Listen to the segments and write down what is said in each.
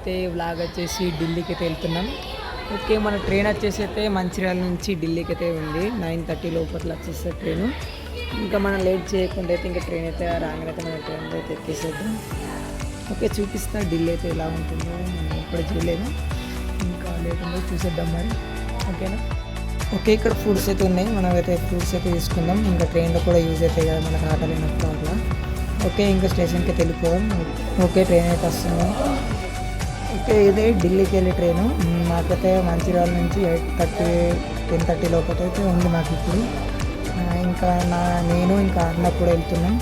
అయితే వ్లాగ్ వచ్చేసి ఢిల్లీకి అయితే వెళ్తున్నాం. ఓకే, మన ట్రైన్ వచ్చేసి అయితే మంచిర్యాల నుంచి ఢిల్లీకి అయితే ఉంది. 9:30 లోపల వచ్చేస్తే ట్రైను. ఇంకా మనం లేట్ చేయకుండా అయితే ఇంకా ట్రైన్ అయితే రాగానైతే మన ట్రైన్ అయితే ఎక్కేసేద్దాం. ఓకే, చూపిస్తా ఢిల్లీ అయితే ఎలా ఉంటుందో. మనం ఎప్పుడు చేయలేదు, ఇంకా లేకుండా చూసేద్దాం మరి. ఓకేనా? ఓకే, ఇక్కడ ఫుడ్స్ అయితే ఉన్నాయి. మనం అయితే ఫ్రూట్స్ అయితే తీసుకుందాం. ఇంకా ట్రైన్లో కూడా యూజ్ అవుతాయి కదా మనకు ఆకలినప్పుడు అట్లా. ఓకే, ఇంకా స్టేషన్కి వెళ్ళిపోదాం. ఓకే, ట్రైన్ అయితే వస్తుంది. ఓకే, ఇదే ఢిల్లీకి వెళ్ళే ట్రైను. మాకైతే మంచిర్యాల నుంచి 8:30 10:30 లోపల అయితే ఉంది మాకు ఇప్పుడు. ఇంకా నేను ఇంకా అన్న కూడా వెళ్తున్నాం.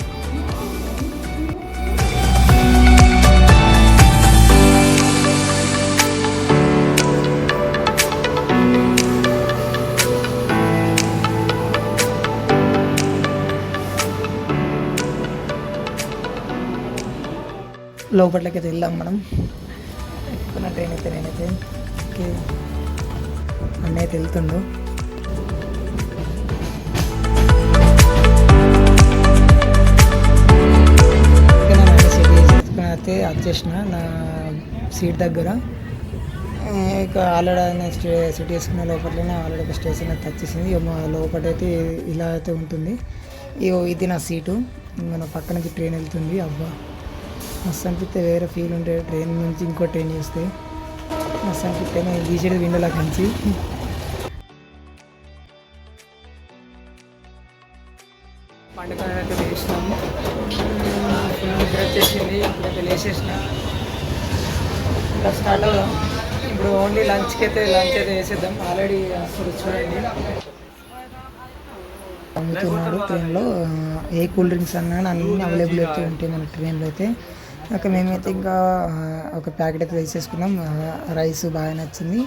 లోపలికి అయితే వెళ్దాం మనం. ఎక్కువ ట్రైన్ అయితే నేనైతే ఓకే అన్నీ అయితే వెళ్తుండు. అయితే వచ్చేసిన నా సీట్ దగ్గర. ఇక ఆల్రెడీ సిటీ వేసుకున్న లోపలనే ఆల్రెడీ ఒక స్టేషన్ అయితే వచ్చేసింది. లోపలైతే ఇలా అయితే ఉంటుంది. ఇది నా సీటు. మన పక్క నుంచి ట్రైన్ వెళ్తుంది. అబ్బా, మస్తు అనిపిస్తే వేరే ఫీల్ ఉంటుంది. ట్రైన్ నుంచి ఇంకో ట్రైన్ చూస్తే మస్తు అనిపిస్తే నేను తీసేది విండోలా కంచి. పండుగ అయితే లేచినాము. ఫుల్ నిద్ర వచ్చేసింది. ఇప్పుడైతే లేచేసిన. ఇంకా స్టార్ట్ అవుదాం. ఇప్పుడు ఓన్లీ లంచ్ అయితే వేసేద్దాం. ఆల్రెడీ అసలు చూడండి అమ్ముతున్నాడు ట్రైన్లో. ఏ కూల్ డ్రింక్స్ అన్నా అన్నీ అవైలబుల్ అయితే ఉంటాయి మన ట్రైన్లో అయితే. ఓకే, మేమైతే ఇంకా ఒక ప్యాకెట్ అయితే వేసేసుకున్నాం. రైస్ బాగా నచ్చింది.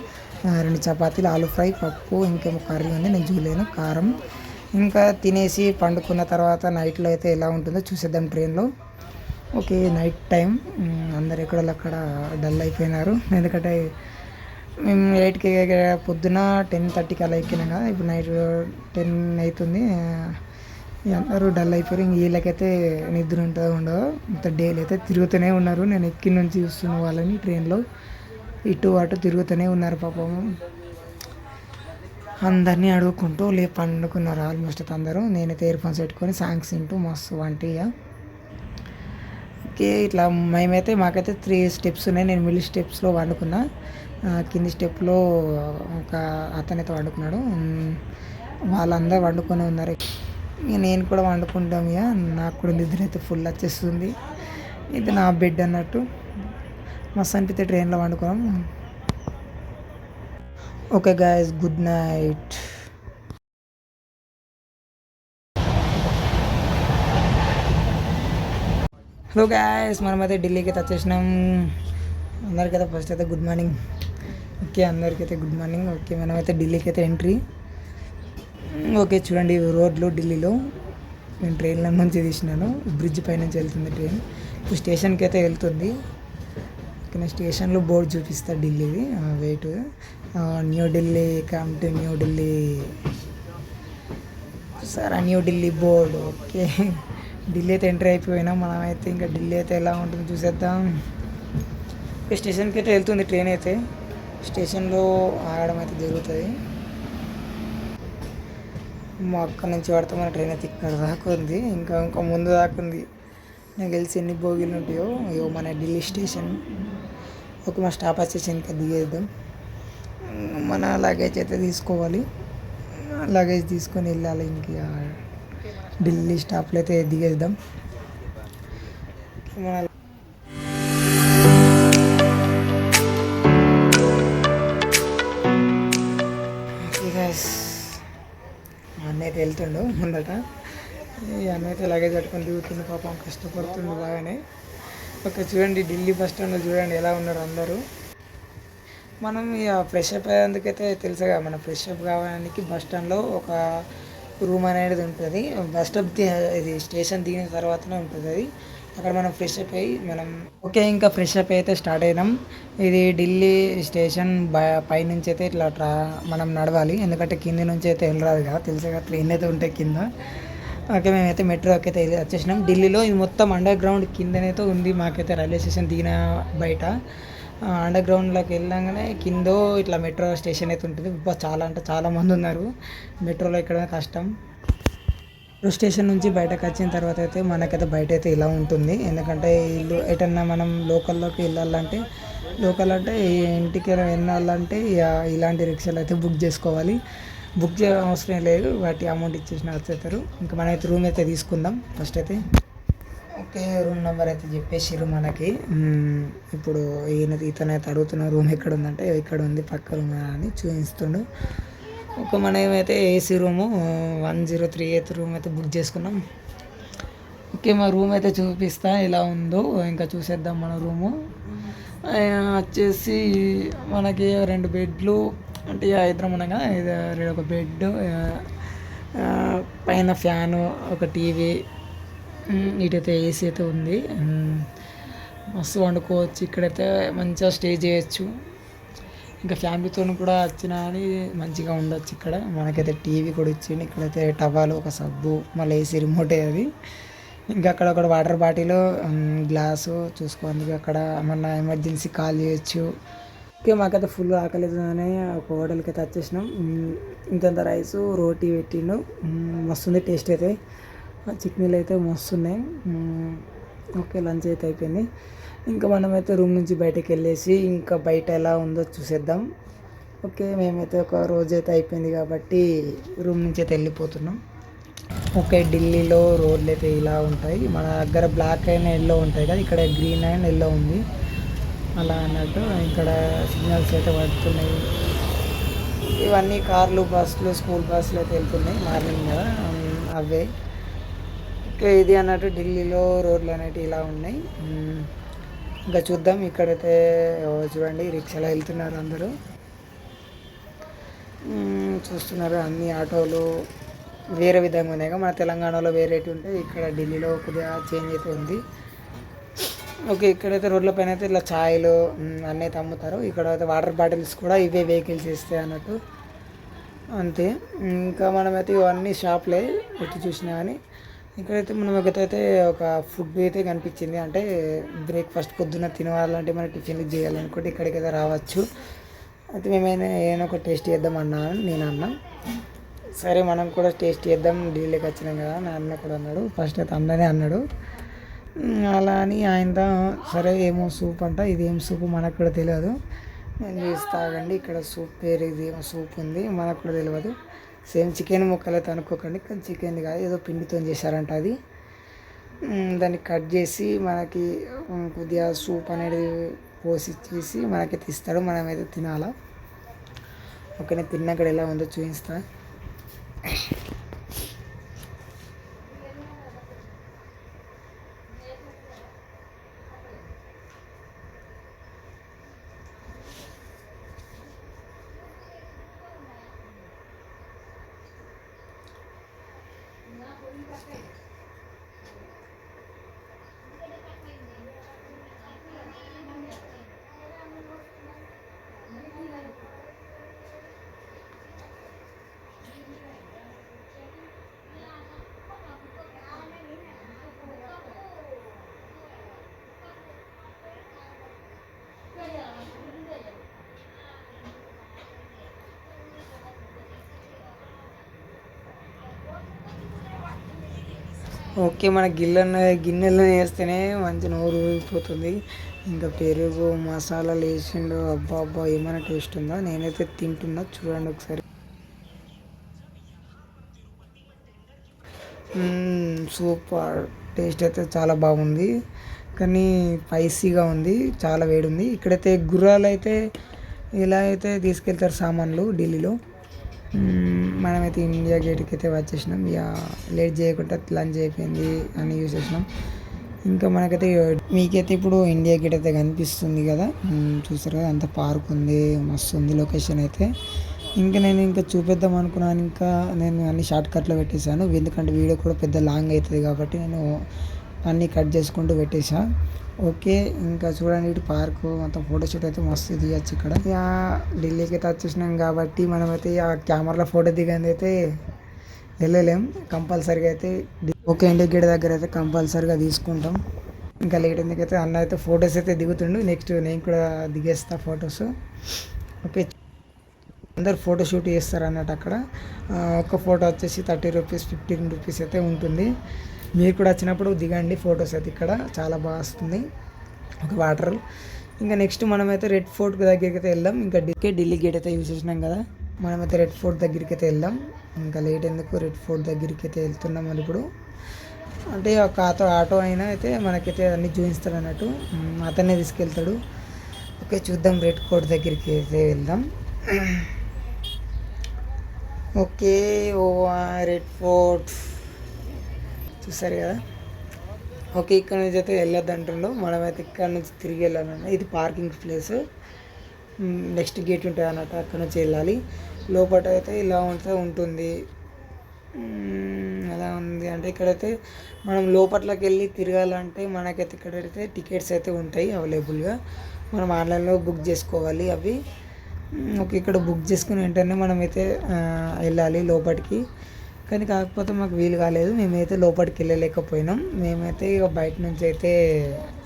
2 చపాతీలు, ఆలు ఫ్రై, పప్పు, ఇంకేమో కర్రీ ఉంది, నేను చూడలేను, కారం. ఇంకా తినేసి పండుకున్న తర్వాత నైట్లో అయితే ఎలా ఉంటుందో చూసేద్దాం ట్రైన్లో. ఓకే, నైట్ టైం అందరు ఎక్కడో అక్కడ డల్ అయిపోయినారు. ఎందుకంటే మేము 8కి పొద్దున 10:30కి అలా ఎక్కినాం కదా. ఇప్పుడు నైట్ 10 అవుతుంది. అందరూ డల్ అయిపోయారు. ఇంక వీళ్ళకైతే నిద్ర ఉంటుందో ఉండదో ఇంత డేలు అయితే తిరుగుతూనే ఉన్నారు. నేను ఎక్కి నుంచి చూస్తున్న వాళ్ళని ట్రైన్లో ఇటు అటు తిరుగుతూనే ఉన్నారు పాపం. అందరినీ అడుగుకుంటూ పండుకున్నారు ఆల్మోస్ట్ అందరూ. నేనైతే ఇయర్ ఫోన్స్ పెట్టుకొని సాంగ్స్ వింటూ మస్తు వంటిగా. ఓకే, ఇట్లా మాకైతే 3 స్టెప్స్ ఉన్నాయి. నేను మిడిల్ స్టెప్స్లో వండుకున్నా. కింది స్టెప్లో ఒక అతనైతే వండుకున్నాడు. వాళ్ళందరూ వండుకొని ఉన్నారు. ఇక నేను కూడా వండుకుంటాం. ఇక నాకు కూడా నిద్ర అయితే ఫుల్ వచ్చేస్తుంది. ఇది నా బెడ్ అన్నట్టు. మస్తు అనిపిస్తే ట్రైన్లో వండుకోవడం. Okay guys, good night. Hello guys, మనమైతే ఢిల్లీకి అయితే వచ్చేసినాం. అందరికైతే ఫస్ట్ అయితే గుడ్ మార్నింగ్. ఓకే, అందరికైతే గుడ్ మార్నింగ్. ఓకే, మనమైతే ఢిల్లీకి అయితే ఎంట్రీ. ఓకే, చూడండి రోడ్లు ఢిల్లీలో. నేను ట్రైన్ల నుంచి తీసినాను. బ్రిడ్జ్ పై నుంచి వెళ్తుంది ట్రైన్. ఇప్పుడు స్టేషన్కి అయితే వెళ్తుంది. ఓకే, స్టేషన్లో బోర్డు చూపిస్తా ఢిల్లీది. Wait, New Delhi, come to New Delhi sir, New Delhi board. Okay, Delhi అయితే ఎంట్రీ అయిపోయినాం. మనమైతే ఇంకా ఢిల్లీ అయితే ఎలా ఉంటుందో చూసేద్దాం. స్టేషన్కి అయితే వెళ్తుంది ట్రైన్ అయితే. స్టేషన్లో ఆగడం అయితే జరుగుతుంది. మా అక్క నుంచి పడితే మన ట్రైన్ అయితే ఇక్కడ దాకా ఉంది. ఇంకా ముందు దాకా ఉంది. నాకు తెలిసి ఎన్ని బోగీలు ఉంటాయో. మన ఢిల్లీ స్టేషన్. ఓకే, మా స్టాప్ వచ్చేసి ఇంకా దిగేద్దాం. మన లగేజ్ అయితే తీసుకోవాలి. లగేజ్ తీసుకొని వెళ్ళాలి. ఇంకా ఢిల్లీ స్టాప్లో అయితే దిగేద్దాం. మన అన్న అయితే వెళ్తుండు ముందట. ఈ అన్న అయితే లగేజ్ కట్టుకొని దిగుతుండు. పాపం కష్టపడుతుండు బాగానే. ఓకే, చూడండి ఢిల్లీ బస్ స్టాండ్లో చూడండి ఎలా ఉన్నారు అందరూ. మనం ఇక ఫ్రెష్ అప్ అయ్యేందుకైతే తెలుసుగా, మనం ఫ్రెష్ అప్ కావడానికి బస్ స్టాండ్లో ఒక రూమ్ అనేది ఉంటుంది. బస్ స్టాప్ ఇది స్టేషన్ దిగిన తర్వాతనే ఉంటుంది అది. అక్కడ మనం ఫ్రెష్ అప్ అయ్యి ఓకే, ఇంకా ఫ్రెష్ అప్ అయితే స్టార్ట్ అయినాం. ఇది ఢిల్లీ స్టేషన్ పైనుంచి అయితే ఇట్లా మనం నడవాలి. ఎందుకంటే కింద నుంచి అయితే వెళ్ళరాదు కదా, తెలుసుగా ట్రైన్ అయితే ఉంటాయి కింద. ఓకే, మేమైతే మెట్రోకి అయితే వచ్చేసినాం. ఢిల్లీలో ఇది మొత్తం అండర్ గ్రౌండ్ కిందనైతే ఉంది. మాకైతే రైల్వే స్టేషన్ దిగిన బయట అండర్ గ్రౌండ్లోకి వెళ్ళంగానే కిందో ఇట్లా మెట్రో స్టేషన్ అయితే ఉంటుంది. చాలా అంటే చాలా మంది ఉన్నారు. మెట్రోలో ఎక్కడమే కష్టం. మెట్రో స్టేషన్ నుంచి బయటకు వచ్చిన తర్వాత అయితే మనకైతే బయట అయితే ఇలా ఉంటుంది. ఎందుకంటే ఇల్లు ఎటన్నా మనం లోకల్లోకి వెళ్ళాలంటే లోకల్ అంటే ఇంటికి వెళ్ళాలంటే ఇలాంటి రిక్షాలు అయితే బుక్ చేసుకోవాలి. బుక్ చేయడం అవసరం లేదు, వాటి అమౌంట్ ఇచ్చేసిన వచ్చేస్తారు. ఇంకా మనమైతే రూమ్ అయితే తీసుకుందాం ఫస్ట్ అయితే. ఓకే, రూమ్ నెంబర్ అయితే చెప్పేసిర్రు మనకి. ఇప్పుడు ఇతనైతే అడుగుతున్న రూమ్ ఎక్కడ ఉందంటే ఇక్కడ ఉంది పక్క రూమ్ అని చూపిస్తుండు. ఒక మనమైతే ఏసీ రూము 1038 రూమ్ అయితే బుక్ చేసుకున్నాం. ఓకే, మా రూమ్ అయితే చూపిస్తా ఎలా ఉందో. ఇంకా చూసేద్దాం మన రూము. వచ్చేసి మనకి 2 బెడ్లు అంటే ఇద్దరం ఉండగా ఒక బెడ్, పైన ఫ్యాను, ఒక టీవీ, ఇటైతే ఏసీ అయితే ఉంది. మస్తు వండుకోవచ్చు ఇక్కడైతే, మంచిగా స్టే చేయొచ్చు. ఇంకా ఫ్యామిలీతో కూడా వచ్చినా అని మంచిగా ఉండొచ్చు ఇక్కడ. మనకైతే టీవీ కూడా ఇచ్చింది. ఇక్కడైతే టవాలు, ఒక సబ్బు, మళ్ళీ ఏసీ రిమోటే అది. ఇంకా అక్కడ ఒక వాటర్ బాటిల్, గ్లాసు చూసుకోండి. అక్కడ మన ఎమర్జెన్సీ కాల్ చేయొచ్చు. ఓకే, మాకైతే ఫుల్ ఆకలితుందని ఒక హోటల్కి అయితే వచ్చేసినాం. ఇంతంత రైసు, రోటీ పెట్టిండు. మస్తుంది టేస్ట్ అయితే. చికెన్లు అయితే మస్తున్నాయి. ఓకే, లంచ్ అయితే అయిపోయింది. ఇంకా మనమైతే రూమ్ నుంచి బయటకు వెళ్ళేసి ఇంకా బయట ఎలా ఉందో చూసేద్దాం. ఓకే, మేమైతే ఒక రోజు అయితే అయిపోయింది కాబట్టి రూమ్ నుంచి అయితే వెళ్ళిపోతున్నాం. ఓకే, ఢిల్లీలో రోడ్లు అయితే ఇలా ఉంటాయి. మన దగ్గర బ్లాక్ అయిన ఎల్లో ఉంటాయి కదా, ఇక్కడ గ్రీన్ అండ్ ఎల్లో ఉంది అలా అన్నట్టు. ఇక్కడ సిగ్నల్స్ అయితే పడుతున్నాయి. ఇవన్నీ కార్లు, బస్సులు, స్కూల్ బస్సులు అయితే వెళ్తున్నాయి మార్నింగ్ కదా, అవే. ఓకే, ఇది అన్నట్టు ఢిల్లీలో రోడ్లు అనేవి ఇలా ఉన్నాయి. ఇంకా చూద్దాం. ఇక్కడైతే చూడండి రిక్షాలో వెళ్తున్నారు అందరూ, చూస్తున్నారు. అన్ని ఆటోలు వేరే విధంగా ఉన్నాయి. మన తెలంగాణలో వేరేటి ఉంటాయి, ఇక్కడ ఢిల్లీలో కొద్దిగా చేంజ్ అయితే ఉంది. ఓకే, ఇక్కడైతే రోడ్ల పైన అయితే ఇలా ఛాయలు అన్నీ అయితే అమ్ముతారు. ఇక్కడ అయితే వాటర్ బాటిల్స్ కూడా ఇవే వెహికల్స్ ఇస్తాయి అన్నట్టు, అంతే. ఇంకా మనమైతే ఇవన్నీ షాప్లే ఎట్టి చూసినా కానీ. ఇక్కడైతే మనకైతే ఒక ఫుడ్ అయితే కనిపించింది. అంటే బ్రేక్ఫాస్ట్ పొద్దున్న తినవాలంటే మనం టిఫిన్లు చేయాలనుకుంటే ఇక్కడికి అయితే రావచ్చు. అయితే మేమైనా ఏమైనా ఒక టేస్ట్ చేద్దాం నేను అన్నా. సరే మనం కూడా టేస్ట్ చేద్దాం, ఢిల్లీకి వచ్చినాం కదా నా అన్న కూడా అన్నాడు. ఫస్ట్ అయితే అన్ననే అన్నాడు. అలా అని ఆయనతో సరే ఏమో సూప్ అంట, ఇది ఏం సూప్ మనకు కూడా తెలియదు. నేను చూసి తాగండి, ఇక్కడ సూప్ పేరు ఇది ఏమో సూప్ ఉంది, మనకు కూడా తెలియదు. సేమ్ చికెన్ ముక్కలు అయితే అనుకోకండి, కానీ చికెన్ కాదు, ఏదో పిండితో చేశారంట అది. దాన్ని కట్ చేసి మనకి కొద్దిగా సూప్ అనేది పోసి ఇచ్చేసి మనకైతే ఇస్తాడు, మనమైతే తినాలా. ఓకే, నేను తిన్నాక ఎలా ఉందో చూపిస్తా. ఓకే, మన గిన్నెలో వేస్తేనే మంచి నోరు ఊరిపోతుంది. ఇంకా పెరుగు మసాలాలు వేసిండు, అబ్బా అబ్బా ఏమైనా టేస్ట్ ఉందా. నేనైతే తింటున్నా, చూడండి ఒకసారి. సూపర్ టేస్ట్ అయితే చాలా బాగుంది, కానీ స్పైసీగా ఉంది, చాలా వేడి ఉంది. ఇక్కడైతే గుర్రాలు అయితే ఇలా అయితే తీసుకెళ్తారు సామాన్లు ఢిల్లీలో. మనమైతే ఇండియా గేట్కి అయితే వచ్చేసినాం. ఇక లేట్ చేయకుండా లంచ్ అయిపోయింది అని చూసేసినాం. ఇంకా మనకైతే మీకైతే ఇప్పుడు ఇండియా గేట్ అయితే కనిపిస్తుంది కదా, చూసారు కదా, అంత పార్క్ ఉంది, మస్తు ఉంది లొకేషన్ అయితే. ఇంకా నేను చూపిద్దాం అనుకున్నాను, ఇంకా నేను అన్ని షార్ట్ కట్లో పెట్టేశాను, ఎందుకంటే వీడియో కూడా పెద్ద లాంగ్ అవుతుంది కాబట్టి నేను అన్నీ కట్ చేసుకుంటూ పెట్టేసా. ఓకే, ఇంకా చూడండి ఇటు పార్కు మొత్తం ఫోటోషూట్ అయితే మస్తు దిగచ్చు ఇక్కడ. ఇక ఢిల్లీకి అయితే వచ్చేసినాం కాబట్టి మనమైతే ఆ కెమెరాలో ఫోటో దిగంది అయితే వెళ్ళలేం, కంపల్సరీగా అయితే. ఓకే, ఇండియా గేట్ దగ్గర అయితే కంపల్సరీగా తీసుకుంటాం. ఇంకా లేట్ ఎందుకైతే అన్న అయితే ఫొటోస్ అయితే దిగుతుండు. నెక్స్ట్ నేను కూడా దిగేస్తా ఫొటోస్. ఓకే, అందరు ఫోటో షూట్ చేస్తారు అన్నట్టు అక్కడ. ఒక ఫోటో వచ్చేసి 30 రూపీస్ 15 రూపీస్ అయితే ఉంటుంది. మీరు కూడా వచ్చినప్పుడు దిగండి ఫొటోస్ అయితే, ఇక్కడ చాలా బాగా వస్తుంది ఒక వాటర్. ఇంకా నెక్స్ట్ మనమైతే రెడ్ ఫోర్ట్ దగ్గరికి అయితే వెళ్దాం. ఇంకా ఢిల్లీ గేట్ అయితే యూజ్ చేసినాం కదా, మనమైతే రెడ్ ఫోర్ట్ దగ్గరికి అయితే వెళ్దాం. ఇంకా లేట్ ఎందుకు, రెడ్ ఫోర్ట్ దగ్గరికి అయితే వెళ్తున్నాం మరి ఇప్పుడు. అంటే ఒక ఆటో అయినా అయితే మనకైతే అన్నీ చూపిస్తాడు అన్నట్టు, అతనే తీసుకెళ్తాడు. ఓకే చూద్దాం, రెడ్ ఫోర్ట్ దగ్గరికి అయితే వెళ్దాం. ఓకే, ఓ రెడ్ ఫోర్ట్ చూసారు కదా. ఓకే, ఇక్కడ నుంచి అయితే వెళ్ళొద్దు అంటుండో, మనమైతే ఇక్కడ నుంచి తిరిగి వెళ్ళాలన్న. ఇది పార్కింగ్ ప్లేస్, నెక్స్ట్ గేట్ ఉంటుంది అన్నట్టు, అక్కడ నుంచి వెళ్ళాలి. లోపల అయితే ఇలా ఉంటుంది. ఎలా ఉంది అంటే ఇక్కడైతే మనం లోపట్లోకి వెళ్ళి తిరగాలంటే మనకైతే ఇక్కడైతే టికెట్స్ అయితే ఉంటాయి అవైలబుల్గా. మనం ఆన్లైన్లో బుక్ చేసుకోవాలి అవి. ఓకే, ఇక్కడ బుక్ చేసుకుని వెంటనే మనమైతే వెళ్ళాలి లోపలికి. కానీ కాకపోతే మాకు వీలు కాలేదు, మేమైతే లోపలికి వెళ్ళలేకపోయినాం. మేమైతే ఇక బయట నుంచి అయితే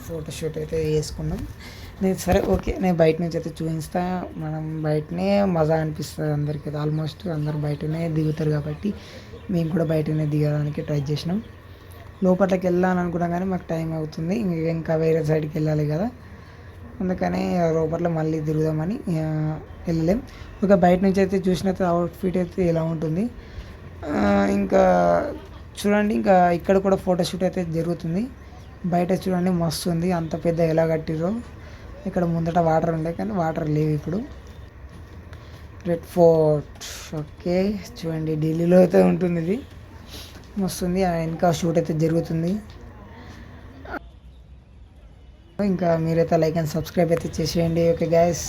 ఫోటోషూట్ అయితే చేసుకున్నాం. సరే ఓకే, నేను బయట నుంచి అయితే చూపిస్తా. మనం బయటనే మజా అనిపిస్తుంది అందరికీ, ఆల్మోస్ట్ అందరు బయటనే దిగుతారు కాబట్టి మేము కూడా బయటనే దిగడానికి ట్రై చేసినాం. లోపలికి వెళ్ళాలని అనుకున్నాం కానీ మాకు టైం అవుతుంది, ఇంకా వేరే సైడ్కి వెళ్ళాలి కదా, అందుకని లోపల మళ్ళీ తిరుగుదామని వెళ్ళలేం. ఒక బయట నుంచి అయితే చూసినట్టు అవుట్ఫిట్ అయితే ఇలా ఉంటుంది. ఇంకా చూడండి, ఇంకా ఇక్కడ కూడా ఫోటోషూట్ అయితే జరుగుతుంది. బయట చూడండి మస్తు ఉంది, అంత పెద్ద ఎలా కట్టిరో. ఇక్కడ ముందట వాటర్ ఉండే కానీ వాటర్ లేవు ఇప్పుడు. రెడ్ ఫోర్ట్ ఓకే చూడండి, ఢిల్లీలో అయితే ఉంటుంది ఇది, మస్తుంది. ఇంకా షూట్ అయితే జరుగుతుంది. ఇంకా మీరైతే లైక్ అండ్ సబ్స్క్రైబ్ అయితే చేసేయండి. Okay guys.